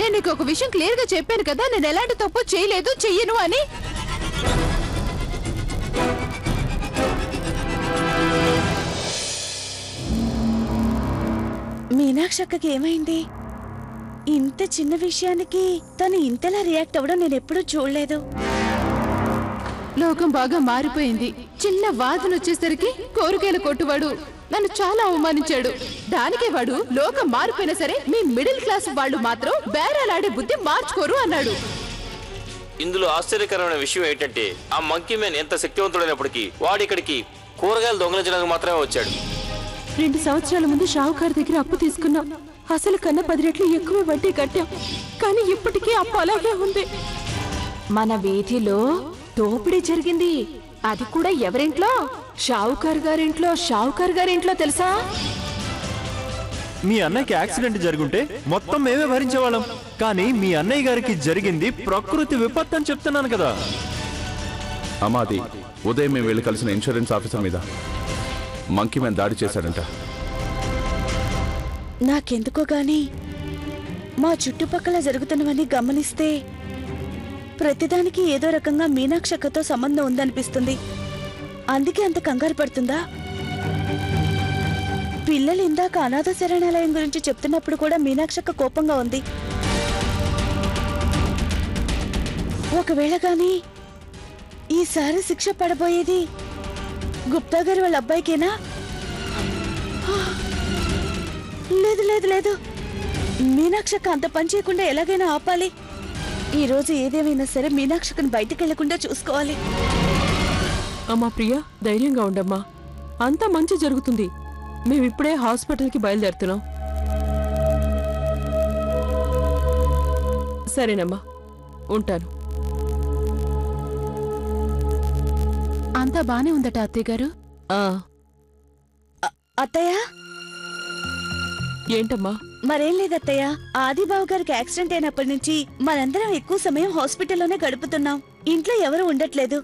నేను నీకు ఒక విషయం క్లియర్ గా చెప్పాను కదా, నేను ఎలాంటి తప్పు చేయలేదు, చెయ్యను అని. మీనాక్షి అక్కకి ఏమైంది? ఇంత చిన్న విషయానికి తను ఇంతలా రియాక్ట్ అవ్వడం నేను ఎప్పుడూ చూడలేదు. లోకం బాగా మారిపోయింది. చిన్న వాదన వచ్చేసరికి కూరగాయల కొట్టువాడు నన్ను చాలా అవమానించాడు. దానికే వాడు లోకం మారిపోయినా సరే మీ మిడిల్ క్లాస్ వాళ్ళు మాత్రం బేరాలాడే బుద్ధి మార్చుకోరు అన్నాడు. ఇందులో ఆశ్చర్యకరమైన విషయం ఏంటంటే ఆ మంకీ మ్యాన్ ఎంత శక్తివంతుడైనప్పటికీ వాడు ఇక్కడికి కూరగాయలు దొంగలించడానికి మాత్రమే వచ్చాడు. 2 సంవత్సరాల ముందు షావుకారు దగ్గర అప్పు తీసుకున్నాం. అసలు కన్నా 10 రెట్లు ఎక్కువ వడ్డీ కట్టాం. కానీ ఇప్పటికీ అప్పు అలాగే ఉంది. మన వీధిలో దోపిడీ జరిగింది. అది కూడా ఎవరింట్లో? షావుకారు గారింట్లో. షావుకారు గారింట్లో తెలుసా? మీ అన్నయ్యకి యాక్సిడెంట్ జరుగుంటే మొత్తం మేమే భరించేవాళ్ళం. కానీ మీ అన్నయ్య గారికి జరిగింది ప్రకృతి విపత్తు అని చెప్తున్నాను కదా. అమ్మాది ఉదయం మేము వెళ్ళి కలిసిన ఇన్సూరెన్స్ ఆఫీసర్ మీద మంకీ మ్యాన్ దాడి చేశాడంట. నాకెందుకో గాని మా చుట్టుపక్కల జరుగుతున్నవన్నీ గమనిస్తే ప్రతిదానికి ఏదో రకంగా మీనాక్షి అక్కతో సంబంధం ఉందనిపిస్తుంది. అందుకే అంత కంగారు పడుతుందా? పిల్లలు ఇందాక అనాథ శరణాలయం గురించి చెప్తున్నప్పుడు కూడా మీనాక్షి అక్క కోపంగా ఉంది. ఒకవేళ గాని ఈసారి శిక్ష పడబోయేది గుప్తా గారి వాళ్ళ అబ్బాయికేనా? లేదు లేదు లేదు, మీనాక్షి అక్క అంత పని చేయకుండా ఎలాగైనా ఆపాలి. ఈ రోజు ఏదేమైనా సరే మీనాక్షిని బయటికి వెళ్లకుండా చూసుకోవాలి. అమ్మా ప్రియా, ధైర్యంగా ఉండమ్మా. అంతా మంచి జరుగుతుంది. మేమిప్పుడే హాస్పిటల్కి బయలుదేరుతున్నాం. సరేనమ్మా, ఉంటాను. అంతా బానే ఉందట అత్తయ్య గారు. అత్తయ్య? ఏంటమ్మా? మరేం లేదత్తయ్య, ఆదిబాబు గారికి యాక్సిడెంట్ అయినప్పటి నుంచి మనందరం ఎక్కువ సమయం హాస్పిటల్లోనే గడుపుతున్నాం. ఇంట్లో ఎవరు ఉండట్లేదు.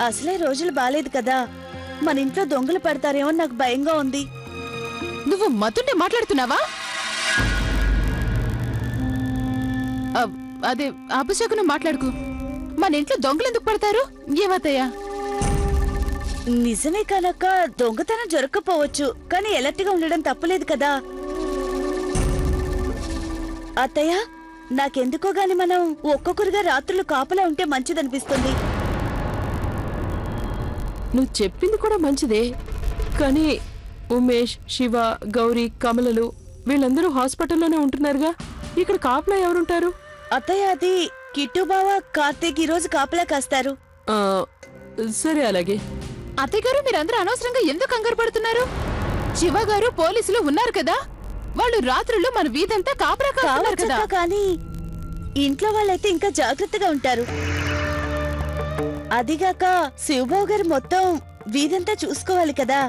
అసలే రోజులు బాలేదు కదా, మన ఇంట్లో దొంగలు పడతారేమో నాకు భయంగా ఉంది. నువ్వు మతుంటే మాట్లాడుతున్నావా? అదే అభిషేకును మాట్లాడుకో. మన ఇంట్లో దొంగలు ఎందుకు పడతారు? ఏమత్తయ్యా? నిజమే కనుక దొంగతనం జరగకపోవచ్చు, కానీ ఎలర్ట్గా ఉండడం తప్పులేదు కదా. అత్తయ్య, నాకెందుకో గాని మనం ఒక్కొక్కరుగా రాత్రులు కాపలా ఉంటే మంచిదనిపిస్తుంది. నువ్వు చెప్పింది కూడా మంచిదే, కానీ ఉమేష్, శివ, గౌరీ, కమలలు వీళ్ళందరూ హాస్పిటల్లోనే ఉంటున్నారుగా. ఇక్కడ కాపలా ఎవరుంటారు? అత్తయ్య, అది కిట్టు బావ, కార్తీక్ ఈ రోజు కాపలా కాస్తారు. సరే, అలాగే. అత్తయ్య గారు, మీరందరూ అనవసరంగా ఎందుకు కంగారు పడుతున్నారు? శివ గారు పోలీసులు ఉన్నారు కదా, వాళ్ళు రాత్రుల్లో మన వీధంతా కాపలా కాస్తున్నారు కదా. కానీ ఇంట్లో వాళ్ళైతే ఇంకా జాగ్రత్తగా ఉంటారు. అదిగాక శివబాబు గారు మొత్తం వీధంతా చూసుకోవాలి కదా.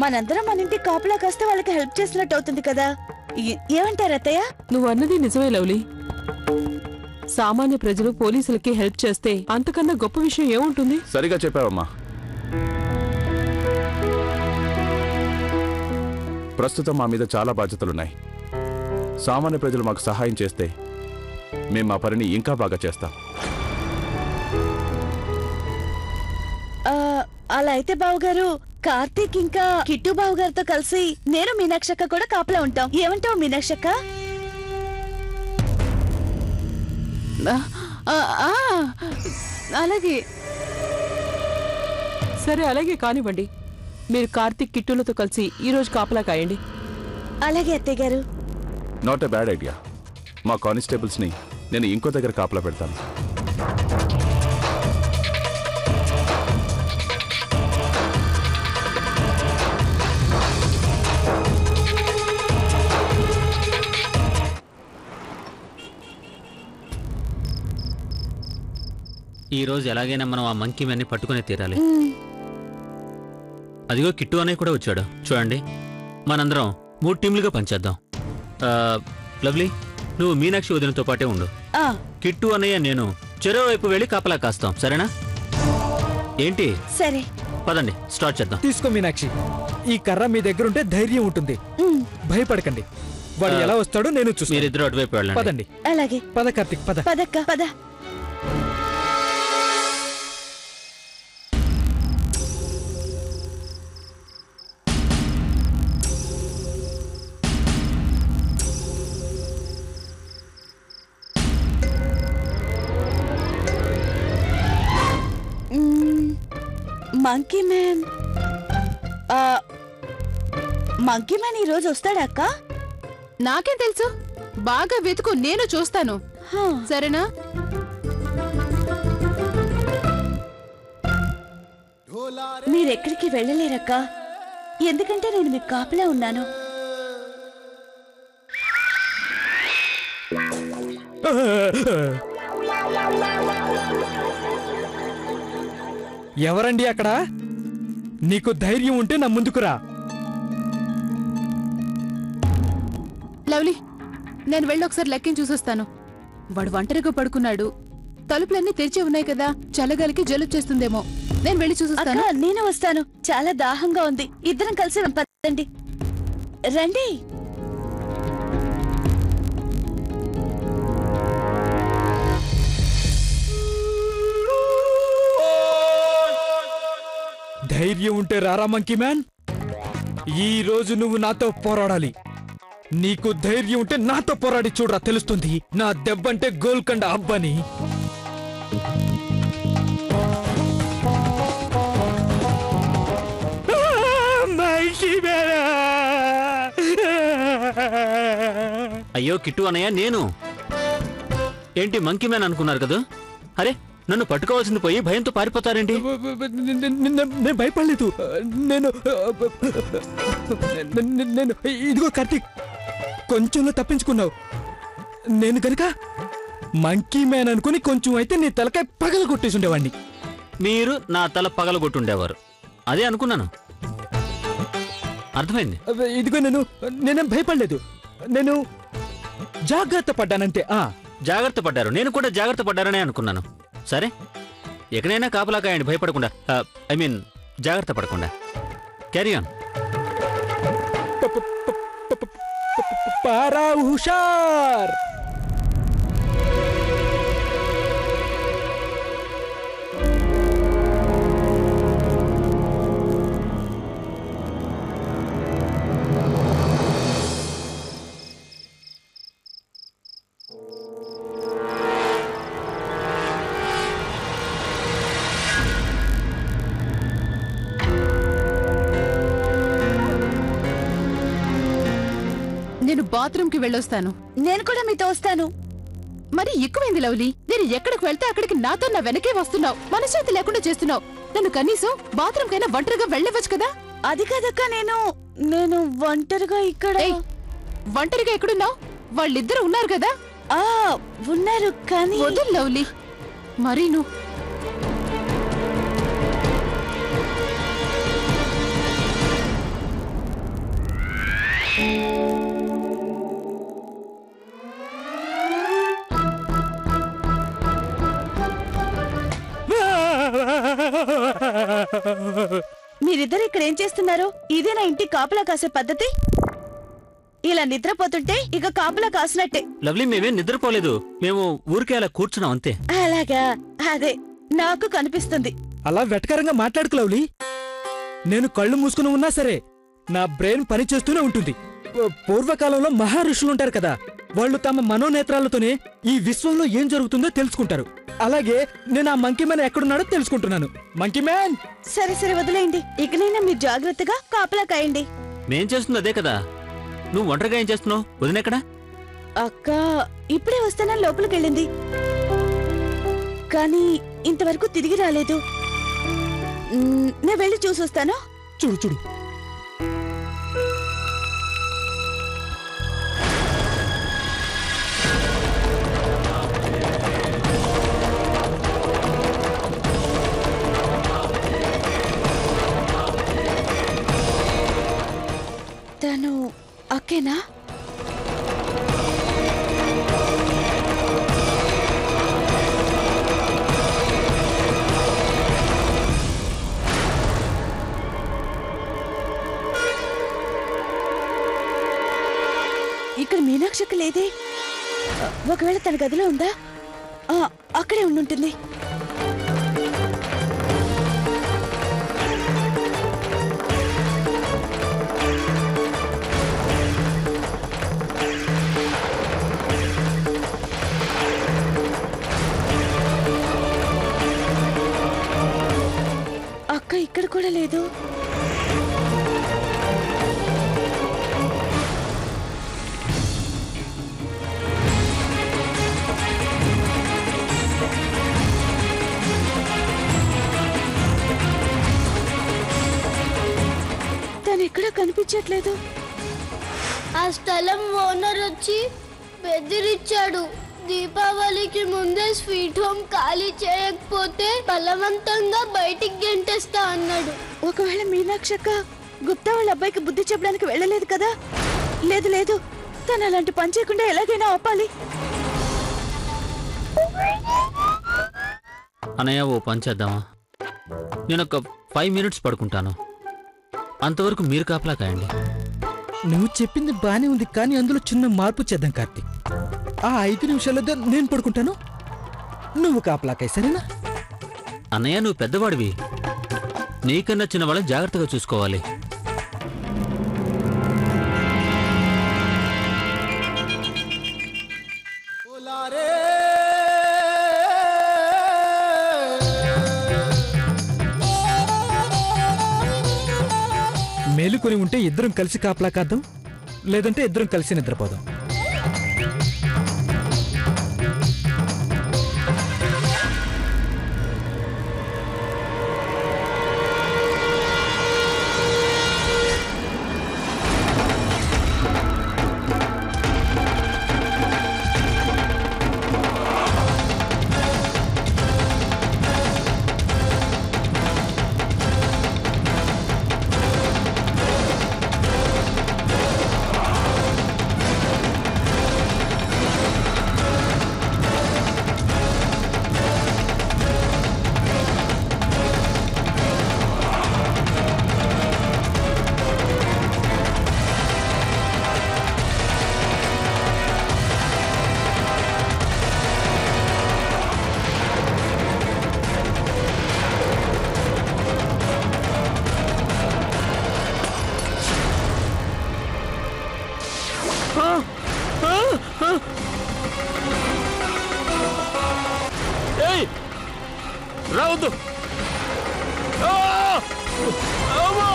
మనందరం మన ఇంటి కాపలా కాస్తే వాళ్ళకి హెల్ప్ చేసినట్టు అవుతుంది కదా. ఏమంటారు అత్తయ్య? నువ్వు అన్నది నిజమే లవ్లీ. సామాన్య ప్రజలు పోలీసులకి హెల్ప్ చేస్తే అంతకన్నా గొప్ప విషయం ఏముంటుంది? సరిగా చెప్పావమ్మా. ప్రస్తుతం మా మీద చాలా బాధ్యతలున్నాయి. సామాన్య ప్రజలు మాకు సహాయం చేస్తే మేము మా పనిని ఇంకా బాగా చేస్తాం. అలా అయితే బావగారు, కార్తీక్ ఇంకా కిట్టు బావు గారితో కలిసి నేను మీనాక్షక్క కూడా కాపలా ఉంటాం. ఏమంటావు మీనాక్షక్క? అలాగే. సరే, అలాగే కానివ్వండి. మీరు కార్తీక్, కిట్టులతో కలిసి ఈ రోజు కాపలా కాయండి. అలాగే అత్తయ్య గారు. Not a bad idea. మా కానిస్టేబుల్స్ ని నేను ఇంకో దగ్గర కాపలా పెడతాను. ఈ రోజు ఎలాగైనా మనం ఆ మంకీ మ్యాన్ని పట్టుకునే తీరాలి. అదిగో కిట్టు అనే కూడా వచ్చాడు. చూడండి, మనందరం 3 టీంలుగా పనిచేద్దాం. లవ్లీ, నువ్వు మీనాక్షి వదినతో పాటే ఉండు. కిట్టు అన్నయ్య నేను చెరో వైపు వెళ్ళి కాపలా కాస్తాం. సరేనా? ఏంటి? సరే, పదండి, స్టార్ట్ చేద్దాం. తీసుకో మీనాక్షి, ఈ కర్ర మీ దగ్గర ఉంటే ధైర్యం ఉంటుంది. భయపడకండి. వాడు ఎలా వస్తాడో నేను చూస్తాను. మీరిద్దరు అటువైపు వెళ్ళండి. పదండి. అలాగే. పద కార్తిక్, పద. పదక్క పద. మంకీ మ్యాన్ మంకీ మ్యాన్ ఈ రోజు వస్తాడా అక్క? నాకేం తెలుసు, బాగా వెతుకు, నేను చూస్తాను. సరేనా? మీరెక్కడికి వెళ్ళలేరక్క, ఎందుకంటే నేను మీకు కాపలా ఉన్నాను. ఎవరండి అక్కడ? నీకు ధైర్యం ఉంటే నా ముందుకురా. లవ్లీ, నేను వెళ్ళి ఒకసారి లెక్కని చూసొస్తాను. వాడు ఒంటరిగా పడుకున్నాడు, తలుపులన్నీ తెరిచే ఉన్నాయి కదా, చల్లగాలికి జలుబు చేస్తుందేమో. నేను వెళ్ళి చూసొస్తాను. నేను వస్తాను, చాలా దాహంగా ఉంది. ఇద్దరం కలిసి పదండి. రండి. ధైర్యం ఉంటే రారా మంకీ మ్యాన్, ఈ రోజు నువ్వు నాతో పోరాడాలి. నీకు ధైర్యం ఉంటే నాతో పోరాడి చూడరా, తెలుస్తుంది నా దెబ్బంటే గోల్కొండ అబ్బని. అయ్యో కిట్టు అన్నయ్య, నేను ఏంటి మంకీ మ్యాన్ అనుకున్నారు కదా? అరే, నన్ను పట్టుకోవాల్సింది పోయి భయంతో పారిపోతారేంటి? నేను భయపడలేదు. నేను ఇదిగో కార్తీక్, కొంచెంలో తప్పించుకున్నావు. నేను గనుక మంకీ మ్యాన్ అనుకుని కొంచెం అయితే నీ తలకాయ పగల కొట్టేసి ఉండేవాడిని. మీరు నా తల పగలగొట్టుండేవారు, అదే అనుకున్నాను. అర్థమైంది. ఇదిగో నేనేం భయపడలేదు, నేను జాగ్రత్త పడ్డానంతే. జాగ్రత్త పడ్డారు, నేను కూడా జాగ్రత్త పడ్డారనే అనుకున్నాను. సరే, ఎక్కడైనా కాపలా కాయండి, భయపడకుండా. ఐ మీన్ జాగ్రత్త పడకుండా. Carry on. పారా హుషార్. నేను బాత్రూమ్ కి వెళ్ళొస్తాను. నేను కూడా మీతో వస్తాను. మరి ఎక్కువైంది లవ్లీ, నేను ఎక్కడికి వెళ్తే అక్కడికి నాతో నా వెనకే వస్తున్నావు, మనశ్శాంతి లేకుండా చేస్తున్నావు. నన్ను కనీసం బాత్రూమ్ కైనా ఒంటరిగా వెళ్ళవచ్చు కదా? అది కాదక్క, నేను ఒంటరిగా ఇక్కడ. ఒంటరిగా ఎక్కడున్నావు? వాళ్ళిద్దరు ఉన్నారు కదా? ఉన్నారు కానీ. వదులు లవ్లీ, మరి నువ్వు మీరిద్దరు ఇక్కడ ఏం చేస్తున్నారు? ఇదేనా ఇంటి కాపలా కాసే పద్ధతి? ఇలా నిద్రపోతుంటే ఇక కాపలా కాసినట్టే. లవ్లీ, మేమేం నిద్రపోలేదు, మేము ఊరికే అలా కూర్చున్నాం అంతే. అలాగా? అదే నాకు కనిపిస్తుంది. అలా వెటకరంగా మాట్లాడుకు లవ్లీ. నేను కళ్ళు మూసుకుని ఉన్నా సరే నా బ్రెయిన్ పనిచేస్తూనే ఉంటుంది. పూర్వకాలంలో మహారుషులుంటారు కదా, వాళ్ళు తమ మనోనేత్రాలతోనే ఈ విశ్వంలో ఏం జరుగుతుందో తెలుసుకుంటారు. అలాగే నేను ఆ మంకీ మ్యాన్ ఎక్కడున్నాడో తెలుసుకుంటున్నాను. Monkey man! సరే సరే వదిలేయండి, ఇకనైనా మీరు జాగ్రత్తగా కాపలా కాయండి. మేం చేస్తుంది అదే కదా. నువ్వు ఒంటరిగా ఏం చేస్తున్నావు? వదినెక్కడా? అక్క ఇప్పుడే వస్తానని లోపలికి వెళ్ళింది, కానీ ఇంతవరకు తిరిగి రాలేదు. నేను వెళ్ళి చూసొస్తాను. చూడు చూడు. తను అక్కేనా? ఇక్కడ మీనాక్షక్క లేదే. ఒకవేళ తన గదిలో ఉందా? అక్కడే ఉండుంటుంది. అక్క ఇక్కడ కూడా లేదు. ఎక్కడా కనిపించట్లేదు. ఆ స్థలం ఓనర్ వచ్చి బెదిరించాడు. దీపావళికి ముందే స్వీట్ హోమ్ ఖాళీ చేయకపోతే బలవంతంగా బయటికి గెంటేస్తా అన్నాడు. ఒకవేళ మీనాక్షక్క గుప్తా వాళ్ళ అబ్బాయికి బుద్ధి చెప్పడానికి వెళ్ళలేదు కదా? లేదు లేదు, తను అలాంటి పని చేయకుండా ఎలాగైనా ఆపాలి. అన్నయ్య, ఓ పని చేద్దామా? నేను ఒక 5 మినిట్స్ పడుకుంటాను, అంతవరకు మీరు కాపలా కాయండి. నువ్వు చెప్పింది బానే ఉంది, కానీ అందులో చిన్న మార్పు చేద్దాం కార్తీక్. ఆ 5 నిమిషాల్లో నేను పడుకుంటాను, నువ్వు కాపలాకాయ, సరేనా? అన్నయ్య, నువ్వు పెద్దవాడివి, నీకన్నా చిన్న వాళ్ళని జాగ్రత్తగా చూసుకోవాలి. మేలుకొని ఉంటే ఇద్దరం కలిసి కాపలా కాద్దాం, లేదంటే ఇద్దరం కలిసి నిద్రపోదాం. రావద్దు! అమ్మా!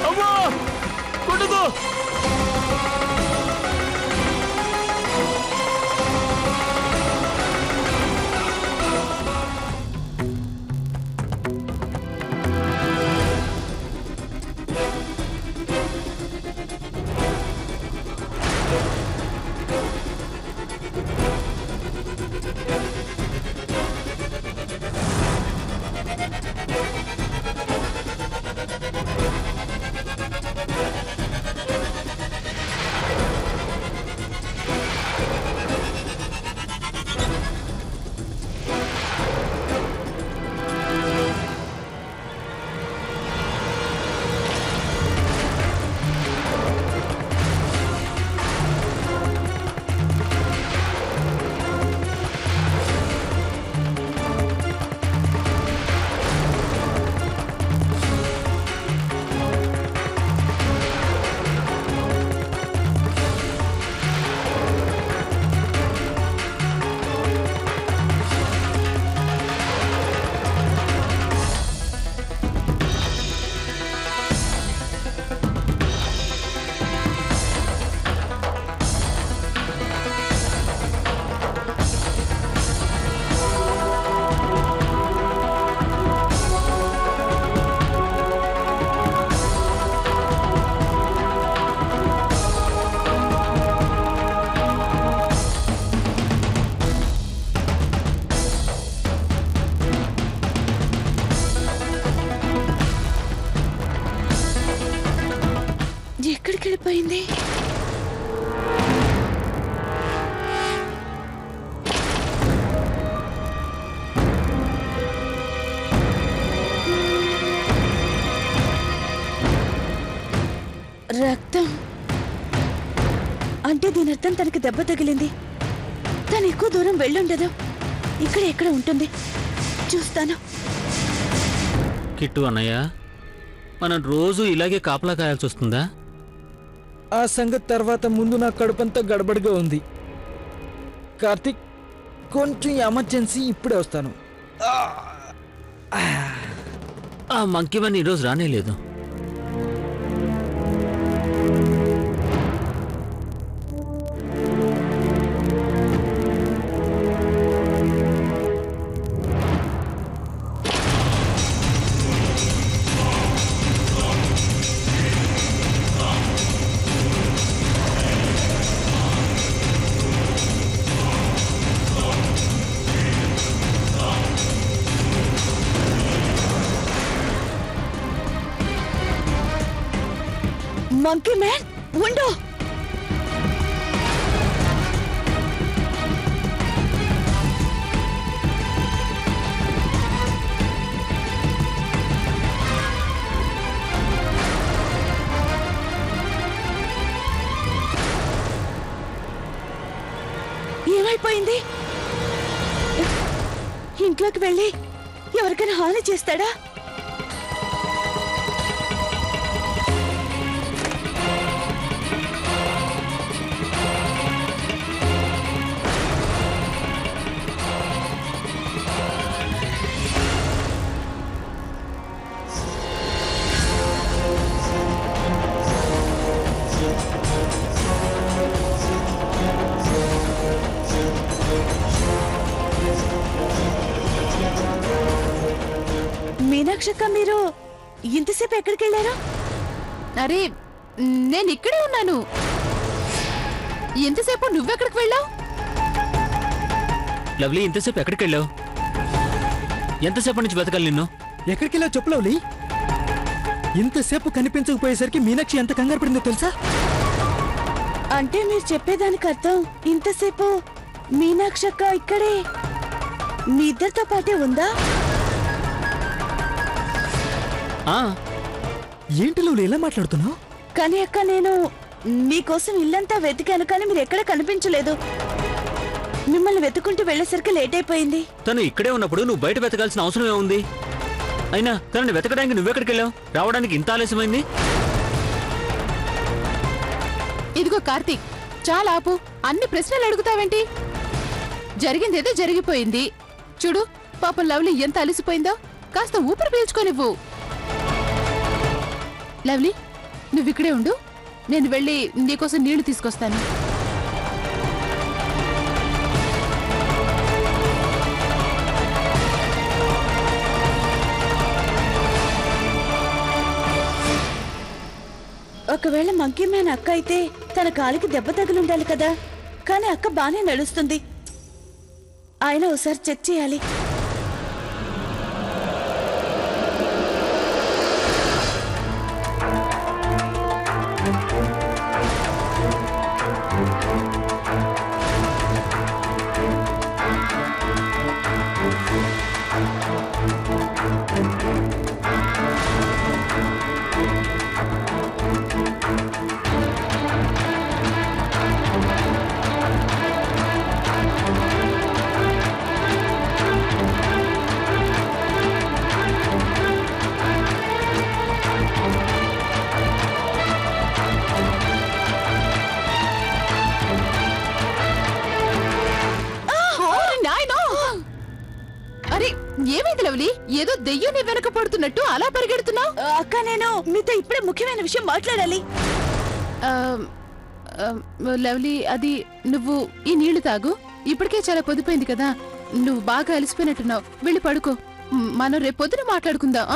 అమ్మా! కొట్టదు! ఎక్కడికి వెళ్ళిపోయింది? రక్తం అంటే దీని అర్థం తనకి దెబ్బ తగిలింది. తను ఎక్కువ దూరం వెళ్ళుండదు, ఇక్కడ ఎక్కడ ఉంటుంది. చూస్తాను. కిట్టు అన్నయ్య, మనం రోజు ఇలాగే కాపలా కాయాల్సి వస్తుందా? ఆ సంగతి తర్వాత, ముందు నా కడుపంతా గడబడిగా ఉంది. కార్తిక్, కొంచెం ఎమర్జెన్సీ, ఇప్పుడే వస్తాను. ఆ మంకీ మ్యాన్ ఈరోజు రానేలేదు. మంకీ మ్యాన్ ఉండు. ఏమైపోయింది? ఇంట్లోకి వెళ్ళి ఎవరికైనా హాని చేస్తాడా? మీనాక్షక్క, మీరు ఇంతసేపు ఎక్కడికి వెళ్ళారు? అరే, నేను ఇక్కడే ఉన్నాను. ఎంతసేపు నువ్వెక్కడికి వెళ్ళావు? లవ్లీ, ఇంతసేపు ఎక్కడికి వెళ్ళావు? ఎంతసేపు నుంచి వెతకాలి నిన్ను? ఎక్కడికి వెళ్ళావు చెప్పు లవ్లీ. ఇంతసేపు కనిపించకపోయేసరికి మీనాక్షి ఎంత కంగారు పడిందో తెలుసా? అంటే మీరు చెప్పేదానికి అర్థం ఇంతసేపు మీనాక్షక్క ఇక్కడే మీ ఇద్దరితో పాటే ఉందా? ఏంటి లవ్లీ ఇలా మాట్లాడుతున్నావు? కానీ అక్క, నేను మీకోసం ఇల్లంతా వెతికాను, కానీ మీరు ఎక్కడ కనిపించలేదు. మిమ్మల్ని వెతుకుంటూ వెళ్ళేసరికి లేట్ అయిపోయింది. తను ఇక్కడే ఉన్నప్పుడు నువ్వు బయట వెతకాల్సిన అవసరం ఏముంది? అయినా తనని వెతకడానికి నువ్వెక్కడికి వెళ్ళావు? రావడానికి ఇంత ఆలస్యమైంది? ఇదిగో కార్తీక్, చాలా ఆపు. అన్ని ప్రశ్నలు అడుగుతావేంటి? జరిగిందేదో జరిగిపోయింది. చూడు, పాపం లవ్లీ ఎంత అలసిపోయిందో. కాస్త ఊపిరి పీల్చుకోనివ్వు. లవ్లీ, నువ్విక్కడే ఉండు, నేను వెళ్ళి నీకోసం నీళ్లు తీసుకొస్తాను. ఒకవేళ మంకీ మ్యాన్ అక్క అయితే తన కాలికి దెబ్బ తగిలుండాలి కదా, కానీ అక్క బానే నడుస్తుంది. ఆయన ఒకసారి చెక్ చేయాలి. ఏమైంది లవ్లీ? ఏదో దెయ్యాన్ని వెనక పడుతున్నట్టు అలా పరిగెడుతున్నావు. అక్క, నేను మీతో ఇప్పుడే ముఖ్యమైన విషయం మాట్లాడాలి. లవ్లీ, అది నువ్వు ఈ నీళ్లు తాగు. ఇప్పటికే చాలా పొద్దుపోయింది కదా, నువ్వు బాగా అలసిపోయినట్టున్నావు. వెళ్ళి పడుకో. మనం రేపు పొద్దున మాట్లాడుకుందాం.